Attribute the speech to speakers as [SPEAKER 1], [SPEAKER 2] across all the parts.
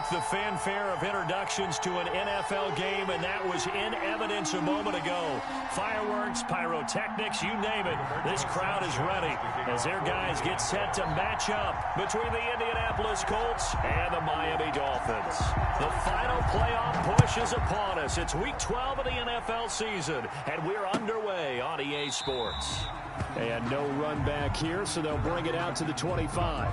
[SPEAKER 1] like the fanfare of introductions to an NFL game, and that was in evidence a moment ago. Fireworks, pyrotechnics, you name it. This crowd is ready as their guys get set to match up between the Indianapolis Colts and the Miami Dolphins. The final playoff push is upon us. It's Week 12 of the NFL season, and we're underway on EA Sports. And no run back here, so they'll bring it out to the 25.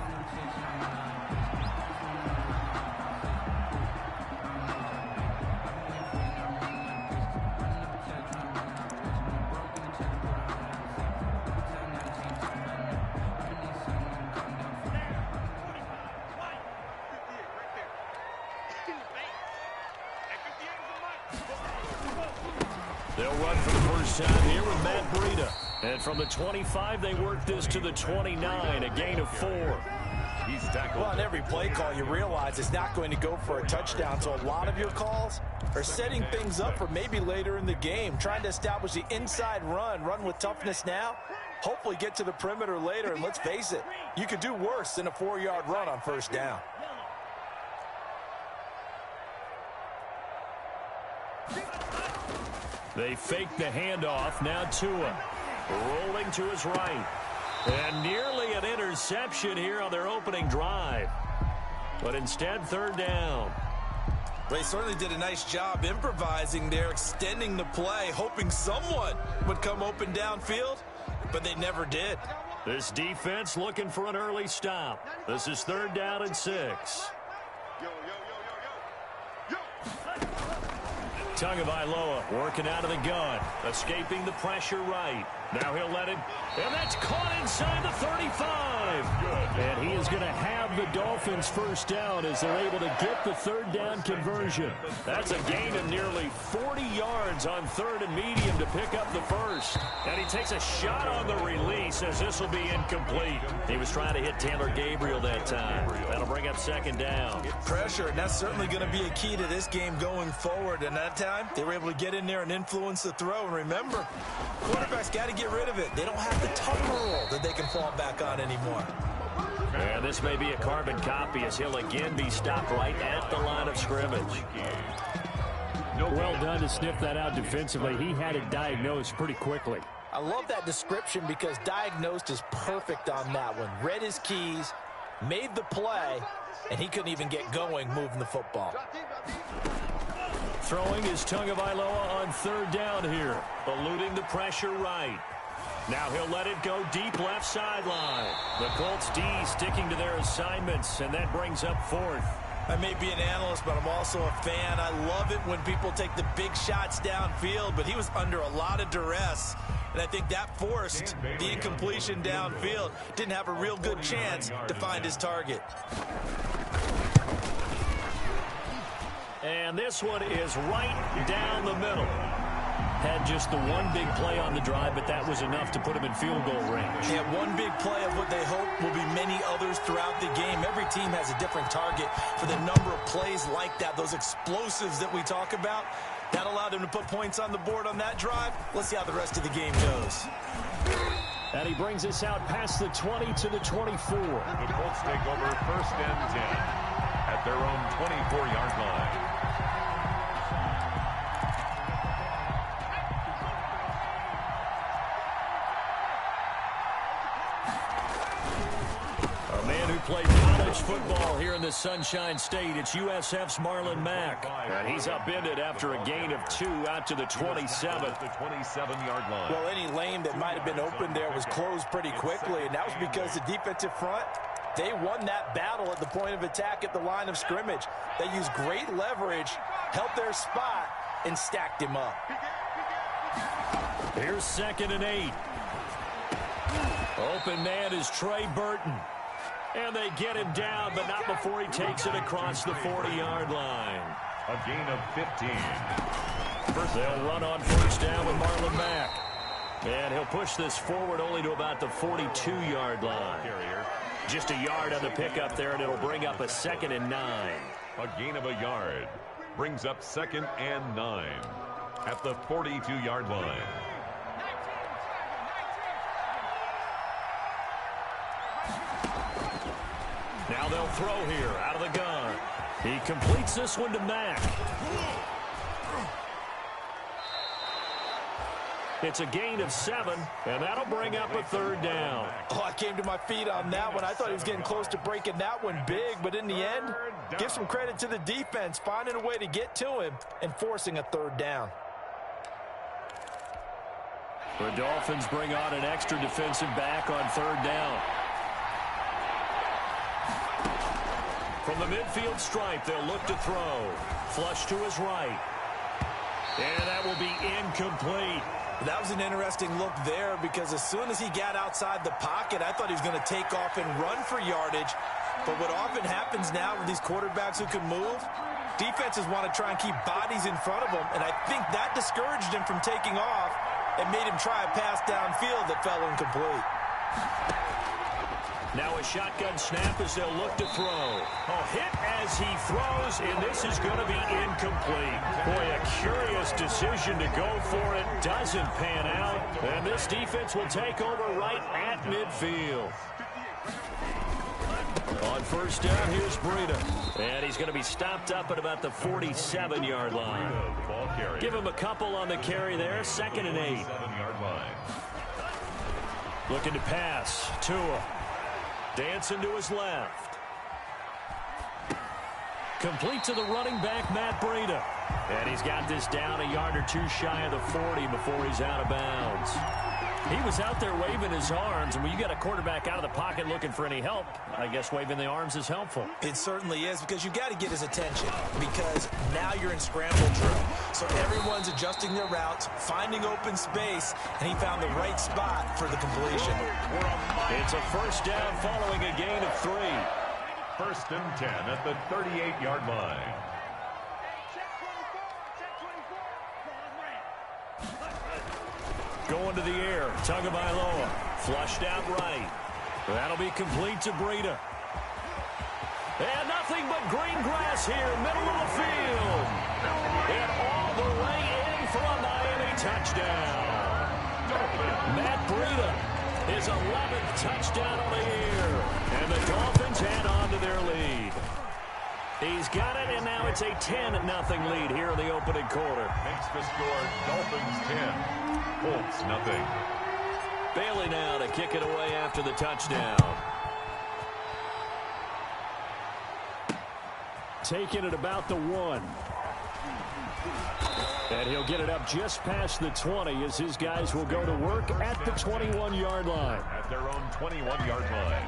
[SPEAKER 1] They'll run for the first time here with Matt Breida. And from the 25, they work this to the 29, a gain of 4.
[SPEAKER 2] He's tackled. Well, on every play call, you realize it's not going to go for a touchdown. So a lot of your calls are setting things up for maybe later in the game, trying to establish the inside run with toughness now, hopefully get to the perimeter later. And let's face it, you could do worse than a 4-yard run on first down.
[SPEAKER 1] They fake the handoff. Now Tua rolling to his right. And nearly an interception here on their opening drive. But instead, third down.
[SPEAKER 2] They certainly did a nice job improvising there, extending the play, hoping someone would come open downfield, but they never did.
[SPEAKER 1] This defense looking for an early stop. This is third down and 6. Tagovailoa working out of the gun, escaping the pressure right. Now he'll let it, and that's caught inside the 35. And he is going to have the Dolphins first down as they're able to get the third down conversion. That's a gain of nearly 40 yards on third and medium to pick up the first. And he takes a shot on the release as this will be incomplete. He was trying to hit Taylor Gabriel that time. That'll bring up second down.
[SPEAKER 2] Pressure, and that's certainly going to be a key to this game going forward. And that time, they were able to get in there and influence the throw. And remember, quarterbacks got to get rid of it. They don't have the tucker roll that they can fall back on anymore.
[SPEAKER 1] And this may be a carbon copy as he'll again be stopped right at the line of scrimmage. Well done to sniff that out defensively. He had it diagnosed pretty quickly.
[SPEAKER 2] I love that description because diagnosed is perfect on that one. Read his keys, made the play, and he couldn't even get going moving the football.
[SPEAKER 1] Throwing is Tagovailoa on third down here, eluding the pressure right. Now he'll let it go deep left sideline. The Colts D sticking to their assignments, and that brings up fourth.
[SPEAKER 2] I may be an analyst, but I'm also a fan. I love it when people take the big shots downfield, but he was under a lot of duress, and I think that forced the incompletion downfield. Didn't have a real good chance to find his target.
[SPEAKER 1] And this one is right down the middle. Had just the one big play on the drive, but that was enough to put him in field goal range.
[SPEAKER 2] Yeah, one big play of what they hope will be many others throughout the game. Every team has a different target for the number of plays like that, those explosives that we talk about. That allowed him to put points on the board on that drive. Let's see how the rest of the game goes.
[SPEAKER 1] And he brings us out past the 20 to the 24.
[SPEAKER 3] The Colts take over first and 10 at their own 24-yard line.
[SPEAKER 1] Played college football here in the Sunshine State. It's USF's Marlon Mack. And he's upended after a gain of 2 out to the 27.
[SPEAKER 3] The 27-yard line.
[SPEAKER 2] Well, any lane that might have been open there was closed pretty quickly, and that was because the defensive front, they won that battle at the point of attack at the line of scrimmage. They used great leverage, held their spot, and stacked him up.
[SPEAKER 1] Here's second and 8. Open man is Trey Burton. And they get him down, but not before he takes it across the 40-yard line.
[SPEAKER 3] A gain of 15.
[SPEAKER 1] They'll run on first down with Marlon Mack. And he'll push this forward only to about the 42-yard line. Just a yard on the pickup there, and it'll bring up a second and 9.
[SPEAKER 3] A gain of a yard brings up second and 9 at the 42-yard line.
[SPEAKER 1] Now they'll throw here out of the gun. He completes this one to Mack. It's a gain of 7, and that'll bring up a 3rd down.
[SPEAKER 2] Oh, I came to my feet on that one. I thought he was getting close to breaking that one big, but in the end, give some credit to the defense, finding a way to get to him and forcing a 3rd down.
[SPEAKER 1] The Dolphins bring on an extra defensive back on 3rd down. From the midfield stripe, they'll look to throw. Flush to his right. And that will be incomplete.
[SPEAKER 2] That was an interesting look there because as soon as he got outside the pocket, I thought he was going to take off and run for yardage. But what often happens now with these quarterbacks who can move, defenses want to try and keep bodies in front of them, and I think that discouraged him from taking off and made him try a pass downfield that fell incomplete.
[SPEAKER 1] Now a shotgun snap as they'll look to throw. Oh, hit as he throws, and this is going to be incomplete. Boy, a curious decision to go for it. Doesn't pan out, and this defense will take over right at midfield. On 1st down, here's Breida. And he's going to be stopped up at about the 47-yard line. Give him a couple on the carry there. 2nd and 8. Looking to pass. Tua. Dancing to his left. Complete to the running back, Matt Breida. And he's got this down a yard or 2 shy of the 40 before he's out of bounds. He was out there waving his arms, and when you got a quarterback out of the pocket looking for any help, I guess waving the arms is helpful.
[SPEAKER 2] It certainly is, because you've got to get his attention, because now you're in scramble drill. So everyone's adjusting their routes, finding open space, and he found the right spot for the completion.
[SPEAKER 1] It's a 1st down following a gain of 3.
[SPEAKER 3] 1st and 10 at the 38-yard line.
[SPEAKER 1] Going to the air. Tagovailoa. Flushed out right. That'll be complete to Breida. And nothing but green grass here, middle of the field. And all the way in for a Miami touchdown. Matt Breida, his 11th touchdown on the year. And the Dolphins head on to their lead. He's got it, and now it's a 10-0 lead here in the opening quarter.
[SPEAKER 3] Makes the score Dolphins 10. Colts nothing.
[SPEAKER 1] Bailey now to kick it away after the touchdown. Taking it about the 1. And he'll get it up just past the 20 as his guys will go to work at the 21-yard line.
[SPEAKER 3] At their own 21-yard line.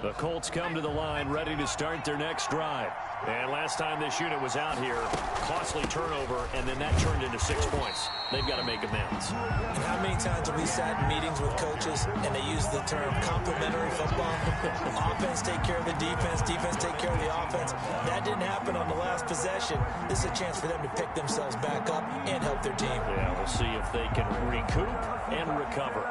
[SPEAKER 1] The Colts come to the line ready to start their next drive. And last time this unit was out here, costly turnover, and then that turned into 6 points. They've got to make amends.
[SPEAKER 2] And how many times have we sat in meetings with coaches and they use the term complementary football? Offense take care of the defense, defense take care of the offense. That didn't happen on the last possession. This is a chance for them to pick themselves back up and help their team.
[SPEAKER 1] Yeah, we'll see if they can recoup and recover.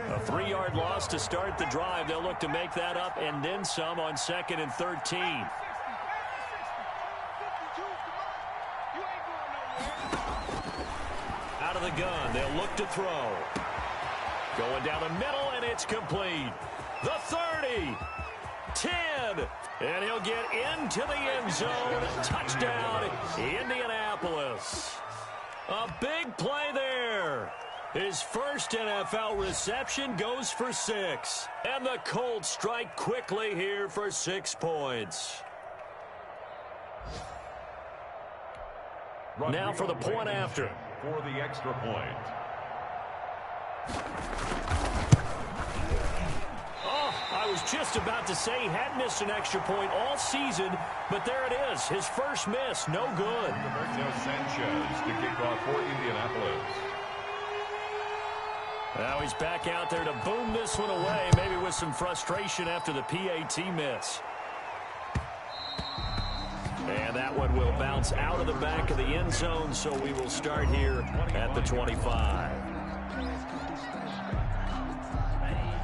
[SPEAKER 1] A 3-yard loss to start the drive. They'll look to make that up and then some on 2nd and 13. Out of the gun, they'll look to throw. Going down the middle, and it's complete. The 30, 10, and he'll get into the end zone. Touchdown, Indianapolis. A big play there. His first NFL reception goes for 6. And the Colts strike quickly here for 6 points. Now for the point after.
[SPEAKER 3] For the extra point.
[SPEAKER 1] Oh, I was just about to say he hadn't missed an extra point all season, but there it is. His first miss, no good.
[SPEAKER 3] Roberto Sanchez to kick off for Indianapolis.
[SPEAKER 1] Now he's back out there to boom this one away, maybe with some frustration after the PAT miss. And that one will bounce out of the back of the end zone, so we will start here at the 25.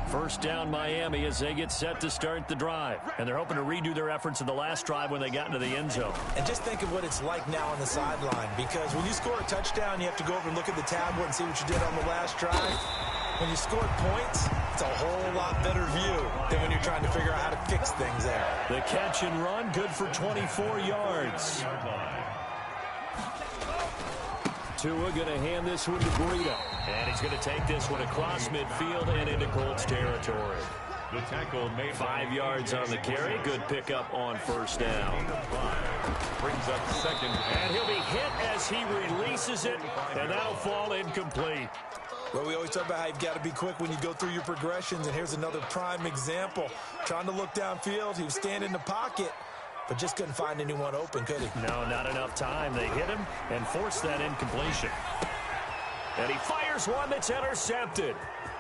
[SPEAKER 1] First down Miami as they get set to start the drive. And they're hoping to redo their efforts in the last drive when they got into the end zone.
[SPEAKER 2] And just think of what it's like now on the sideline, because when you score a touchdown, you have to go over and look at the tablet and see what you did on the last drive. When you scored points, it's a whole lot better view than when you're trying to figure out how to fix things there.
[SPEAKER 1] The catch and run, good for 24 yards. Tua going to hand this one to Breida. And he's going to take this one across midfield and into Colts territory.
[SPEAKER 3] The tackle made
[SPEAKER 1] 5 yards on the carry. Good pickup on first down.
[SPEAKER 3] Brings up second.
[SPEAKER 1] And he'll be hit as he releases it. And that'll fall incomplete.
[SPEAKER 2] Well, we always talk about how you've got to be quick when you go through your progressions. And here's another prime example. Trying to look downfield. He was standing in the pocket, but just couldn't find anyone open, could he?
[SPEAKER 1] No, not enough time. They hit him and forced that incompletion. And he fires one that's intercepted.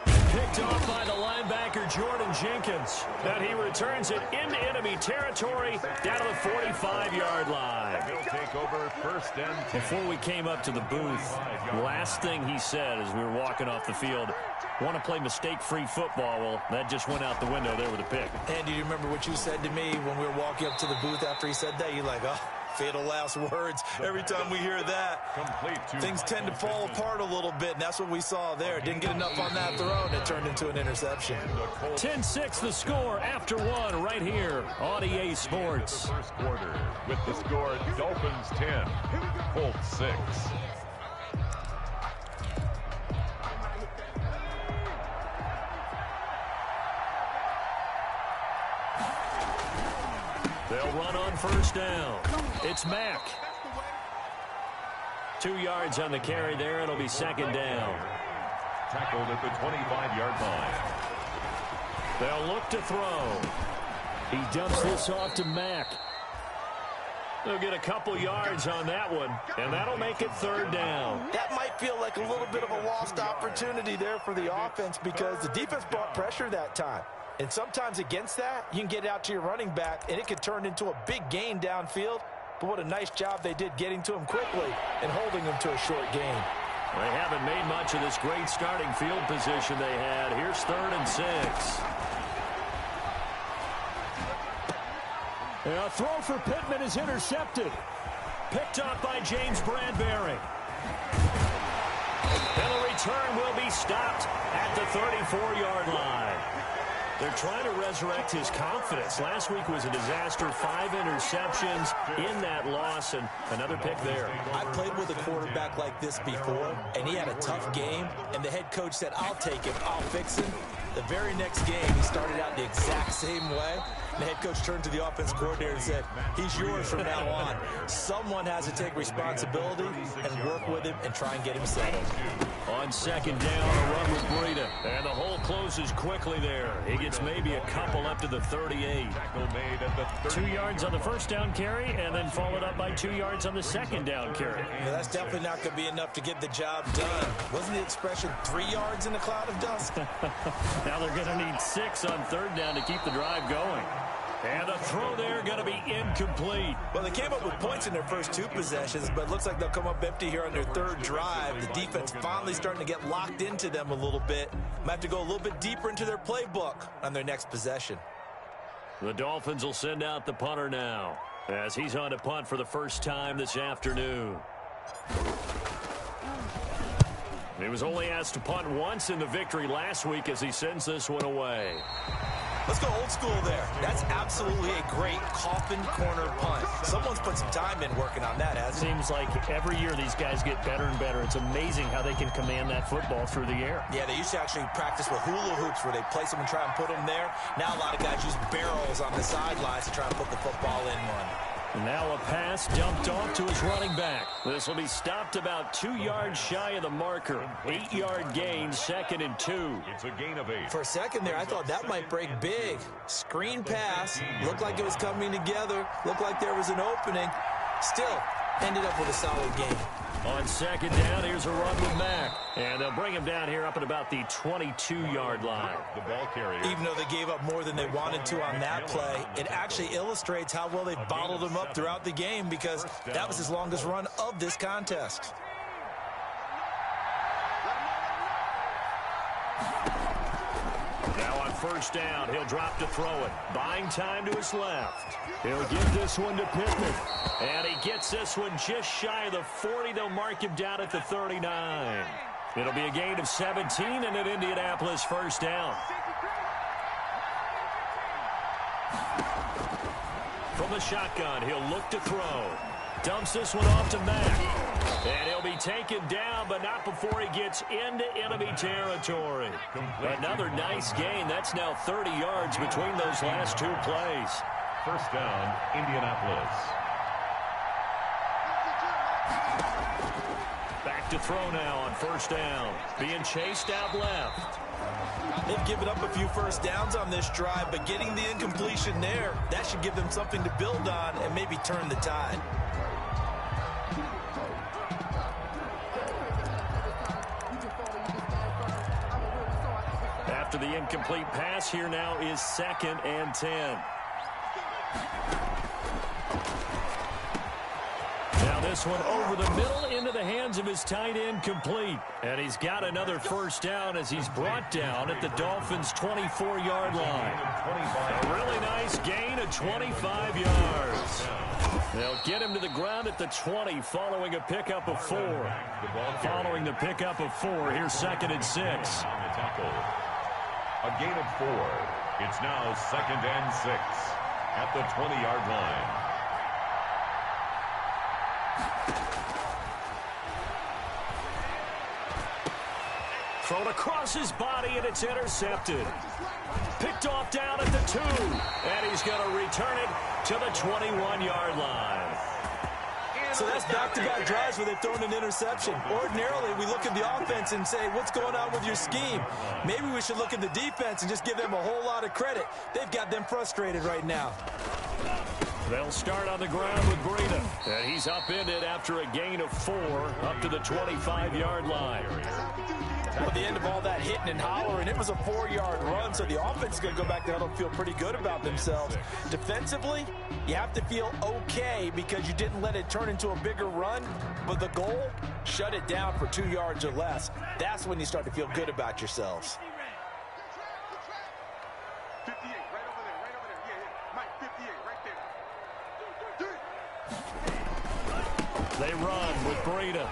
[SPEAKER 1] Picked off by the linebacker, Jordan Jenkins. And he returns it into enemy territory down to the 45-yard line.
[SPEAKER 3] He'll take over first and 10.
[SPEAKER 1] Before we came up to the booth, last thing he said as we were walking off the field, want to play mistake-free football. Well, that just went out the window there with a pick.
[SPEAKER 2] And do you remember what you said to me when we were walking up to the booth after he said that? You're like, oh, fatal last words. Every time we hear that, things tend to fall apart a little bit, and that's what we saw there. Didn't get enough on that throw, and it turned into an interception.
[SPEAKER 1] 10-6 the score after one right here on EA Sports.
[SPEAKER 3] First quarter with the score Dolphins 10, Colts 6.
[SPEAKER 1] They'll run on first down. It's Mack. 2 yards on the carry there. It'll be second down.
[SPEAKER 3] Tackled at the 25-yard line.
[SPEAKER 1] They'll look to throw. He dumps this off to Mack. They'll get a couple yards on that one, and that'll make it third down.
[SPEAKER 2] That might feel like a little bit of a lost opportunity there for the offense because the defense brought pressure that time. And sometimes against that, you can get out to your running back, and it could turn into a big gain downfield. But what a nice job they did getting to him quickly and holding him to a short gain.
[SPEAKER 1] They haven't made much of this great starting field position they had. Here's 3rd and 6. A throw for Pittman is intercepted. Picked up by James Bradbury. And the return will be stopped at the 34-yard line. They're trying to resurrect his confidence. Last week was a disaster. 5 interceptions in that loss, and another pick there.
[SPEAKER 2] I played with a quarterback like this before, and he had a tough game, and the head coach said, I'll take him, I'll fix him. The very next game, he started out the exact same way. The head coach turned to the offense coordinator and said, he's yours from now on. Someone has to take responsibility and work with him and try and get him settled.
[SPEAKER 1] On second down, a run with Breida. And the hole closes quickly there. He gets maybe a couple up to the 38. 2 yards on the first down carry, and then followed up by 2 yards on the second down carry.
[SPEAKER 2] Yeah, that's definitely not going to be enough to get the job done. Wasn't the expression 3 yards in a cloud of dust?
[SPEAKER 1] Now they're going to need 6 on third down to keep the drive going. And the throw there going to be incomplete.
[SPEAKER 2] Well, they came up with points in their first 2 possessions, but it looks like they'll come up empty here on their 3rd drive. The defense finally starting to get locked into them a little bit. Might have to go a little bit deeper into their playbook on their next possession.
[SPEAKER 1] The Dolphins will send out the punter now as he's on to punt for the first time this afternoon. He was only asked to punt once in the victory last week as he sends this one away.
[SPEAKER 2] Let's go old school there. That's absolutely a great coffin corner punt. Someone's put some time in working on that, hasn't it?
[SPEAKER 1] Seems like every year these guys get better and better. It's amazing how they can command that football through the air.
[SPEAKER 2] Yeah, they used to actually practice with hula hoops where they place them and try and put them there. Now a lot of guys use barrels on the sidelines to try and put the football in one.
[SPEAKER 1] Now a pass dumped off to his running back. This will be stopped about 2 yards shy of the marker. 8-yard gain, 2nd and 2.
[SPEAKER 3] It's a gain of 8.
[SPEAKER 2] For a second there, I thought that might break big. Screen pass. Looked like it was coming together. Looked like there was an opening. Still ended up with a solid gain.
[SPEAKER 1] On second down, here's a run with Mack. And they'll bring him down here up at about the 22-yard line.
[SPEAKER 3] The ball carrier.
[SPEAKER 2] Even though they gave up more than they wanted to on that play, it actually illustrates how well they bottled them up throughout the game because that was his longest run of this contest.
[SPEAKER 1] Now on first down. He'll drop to throw it. Buying time to his left. He'll give this one to Pittman. And he gets this one just shy of the 40. They'll mark him down at the 39. It'll be a gain of 17 and an Indianapolis first down. From the shotgun, he'll look to throw. Dumps this one off to Mack. And he'll be taken down, but not before he gets into enemy territory. Another nice gain. That's now 30 yards between those last two plays.
[SPEAKER 3] First down, Indianapolis.
[SPEAKER 1] Back to throw now on first down. Being chased out left.
[SPEAKER 2] They've given up a few first downs on this drive, but getting the incompletion there, that should give them something to build on and maybe turn the tide.
[SPEAKER 1] After the incomplete pass, here now is 2nd and 10. Now this one over the middle into the hands of his tight end, complete. And he's got another first down as he's brought down at the Dolphins' 24-yard line. A really nice gain of 25 yards. They'll get him to the ground at the 20 following a pickup of 4. Following the pickup of 4, here's 2nd and 6.
[SPEAKER 3] A gain of 4. It's now 2nd and 6 at the 20-yard line.
[SPEAKER 1] Thrown across his body, and it's intercepted. Picked off down at the 2. And he's going to return it to the 21-yard line.
[SPEAKER 2] So that's back-to-back drives where they've thrown an interception. Ordinarily, we look at the offense and say, what's going on with your scheme? Maybe we should look at the defense and just give them a whole lot of credit. They've got them frustrated right now.
[SPEAKER 1] They'll start on the ground with Breida. And he's upended after a gain of 4 up to the 25-yard line.
[SPEAKER 2] At the end of all that hitting and hollering, it was a 4-yard run, so the offense is going to go back there and feel pretty good about themselves. Defensively, you have to feel okay because you didn't let it turn into a bigger run, but the goal, shut it down for 2 yards or less. That's when you start to feel good about yourselves.
[SPEAKER 4] 58, right over there, right over there. Yeah, Mike, 58, right there.
[SPEAKER 1] They run with Breida.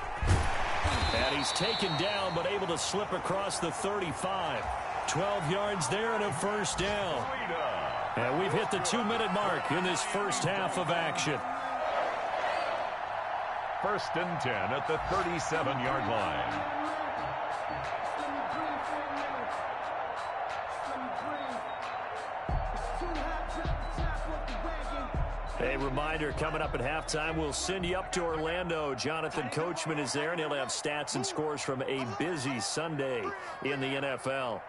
[SPEAKER 1] And he's taken down, but able to slip across the 35. 12 yards there and a first down. And we've hit the 2-minute mark in this first half of action.
[SPEAKER 3] 1st and 10 at the 37-yard line.
[SPEAKER 1] A reminder, coming up at halftime, we'll send you up to Orlando. Jonathan Coachman is there, and he'll have stats and scores from a busy Sunday in the NFL.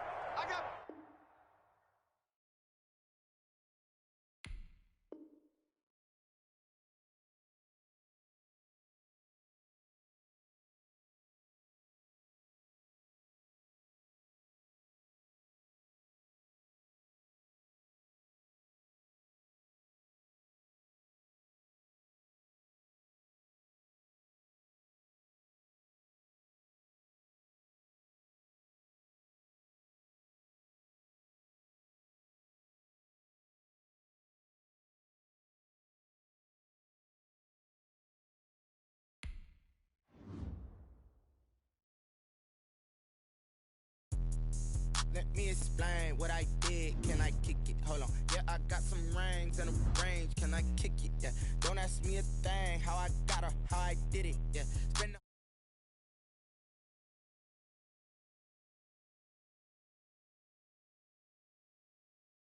[SPEAKER 5] Let me explain what I did. Can I kick it? Hold on. Yeah, I got some rings and a range. Can I kick it? Yeah. Don't ask me a thing. How I got her, how I did it. Yeah. Spend